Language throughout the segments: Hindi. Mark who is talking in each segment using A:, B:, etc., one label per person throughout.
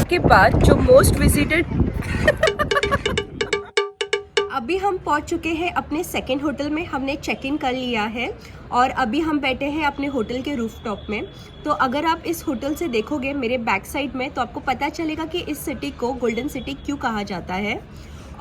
A: के बाद जो मोस्ट विजिटेड
B: अभी हम पहुंच चुके हैं अपने सेकंड होटल में। हमने चेक इन कर लिया है और अभी हम बैठे हैं अपने होटल के रूफटॉप में। तो अगर आप इस होटल से देखोगे मेरे बैक साइड में, तो आपको पता चलेगा कि इस सिटी को गोल्डन सिटी क्यों कहा जाता है।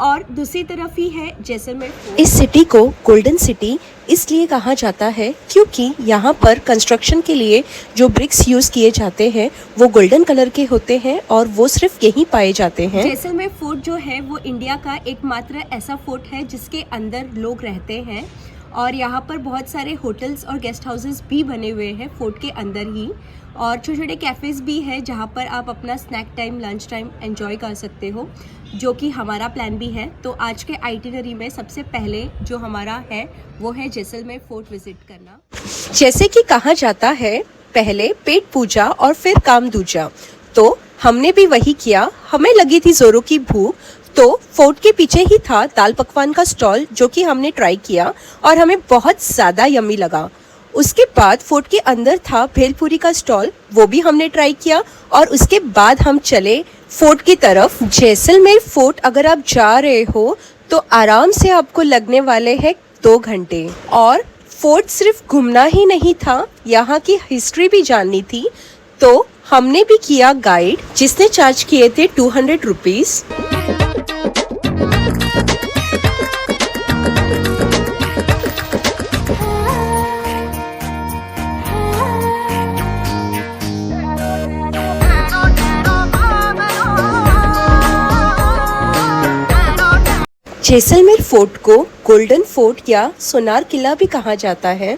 B: और दूसरी तरफ ही है जैसलमेर। इस सिटी को गोल्डन सिटी इसलिए कहा जाता है क्योंकि यहाँ पर कंस्ट्रक्शन के लिए जो ब्रिक्स यूज किए जाते हैं वो गोल्डन कलर के होते हैं और वो सिर्फ यहीं पाए जाते हैं। जैसलमेर फोर्ट जो है वो इंडिया का एकमात्र ऐसा फोर्ट है जिसके अंदर लोग रहते हैं और यहाँ पर बहुत सारे होटल्स और गेस्ट हाउसेस भी बने हुए हैं फोर्ट के अंदर ही, और छोटे छोटे कैफ़ेज़ भी है जहाँ पर आप अपना snack time, lunch time enjoy कर सकते हो, जो कि हमारा प्लान भी है। तो आज के आइटिनरी में सबसे पहले जो हमारा है वो है जैसलमेर फोर्ट विजिट करना। जैसे कि कहा जाता है पहले पेट पूजा और फिर काम दूजा, तो हमने भी वही किया। हमें लगी थी जोरों की भूख, तो फोर्ट के पीछे ही था दाल पकवान का स्टॉल जो कि हमने ट्राई किया और हमें बहुत ज़्यादा यम्मी लगा। उसके बाद फोर्ट के अंदर था भेलपूरी का स्टॉल, वो भी हमने ट्राई किया और उसके बाद हम चले फोर्ट की तरफ। जैसलमेर फोर्ट अगर आप जा रहे हो तो आराम से आपको लगने वाले हैं 2 घंटे। और फोर्ट सिर्फ घूमना ही नहीं था, यहाँ की हिस्ट्री भी जाननी थी, तो हमने भी किया गाइड जिसने चार्ज किए थे 200 रुपीज़। जैसलमेर फोर्ट को गोल्डन फोर्ट या सोनार किला भी कहा जाता है।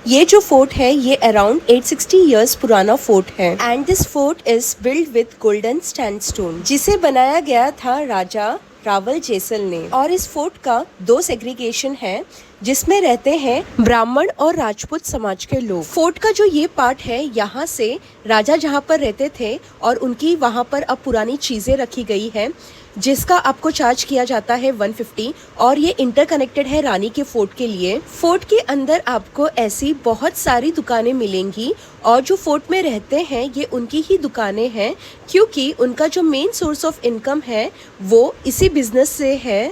B: ये जो फोर्ट है ये अराउंड 860 इयर्स पुराना फोर्ट है and this fort is build with golden sandstone, जिसे बनाया गया था राजा रावल जैसल ने। और इस फोर्ट का 2 सेग्रीगेशन है जिसमें रहते हैं ब्राह्मण और राजपूत समाज के लोग। फोर्ट का जो ये पार्ट है, यहाँ से राजा जहाँ पर रहते थे और उनकी वहाँ पर अब पुरानी चीज़ें रखी गई है जिसका आपको चार्ज किया जाता है 150, और ये इंटरकनेक्टेड है रानी के फोर्ट के लिए। फोर्ट के अंदर आपको ऐसी बहुत सारी दुकानें मिलेंगी और जो फोर्ट में रहते हैं ये उनकी ही दुकानें हैं क्योंकि उनका जो मेन सोर्स ऑफ इनकम है वो इसी बिजनेस से है।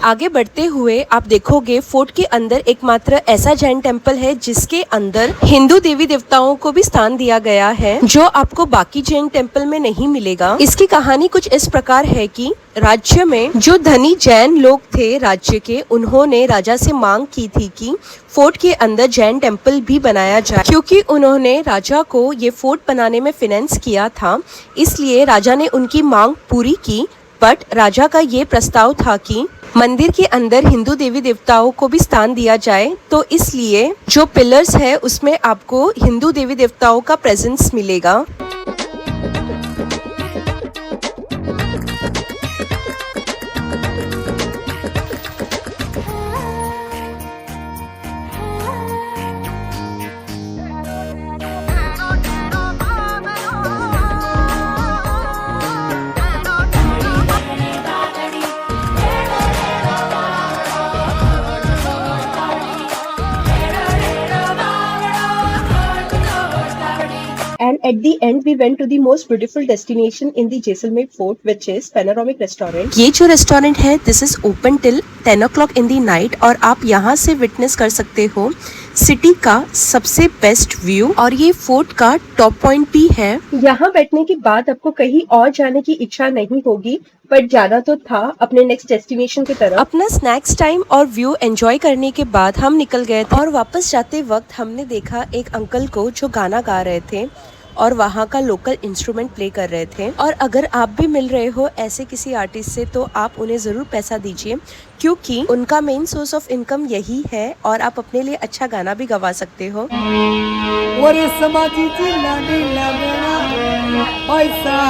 B: आगे बढ़ते हुए आप देखोगे फोर्ट के अंदर एकमात्र ऐसा जैन टेम्पल है जिसके अंदर हिंदू देवी देवताओं को भी स्थान दिया गया है, जो आपको बाकी जैन टेम्पल में नहीं मिलेगा। इसकी कहानी कुछ इस प्रकार है कि राज्य में जो धनी जैन लोग थे राज्य के, उन्होंने राजा से मांग की थी कि फोर्ट के अंदर जैन टेम्पल भी बनाया जाए, क्योंकि उन्होंने राजा को ये फोर्ट बनाने में फाइनेंस किया था। इसलिए राजा ने उनकी मांग पूरी की, बट राजा का ये प्रस्ताव था कि मंदिर के अंदर हिंदू देवी देवताओं को भी स्थान दिया जाए, तो इसलिए जो पिलर्स है उसमें आपको हिंदू देवी देवताओं का प्रेजेंस मिलेगा। And at the end we went to the most beautiful destination in the Jaisalmer Fort, which is Panoramic Restaurant. ये जो रेस्टोरेंट है this is open till 10 o'clock in the night और आप यहाँ से विटनेस कर सकते हो सिटी का सबसे बेस्ट व्यू, और ये फोर्ट का टॉप पॉइंट भी है। यहाँ बैठने के बाद आपको कहीं और जाने की इच्छा नहीं होगी, बट जाना तो था अपने नेक्स्ट डेस्टिनेशन की तरफ। अपना स्नैक्स टाइम और व्यू एंजॉय करने के बाद हम निकल गए थे और वापस जाते वक्त हमने देखा एक अंकल को जो गाना गा रहे थे और वहाँ का लोकल इंस्ट्रूमेंट प्ले कर रहे थे। और अगर आप भी मिल रहे हो ऐसे किसी आर्टिस्ट से तो आप उन्हें ज़रूर पैसा दीजिए, क्योंकि उनका मेन सोर्स ऑफ इनकम यही है और आप अपने लिए अच्छा गाना भी गवा सकते हो। पैसा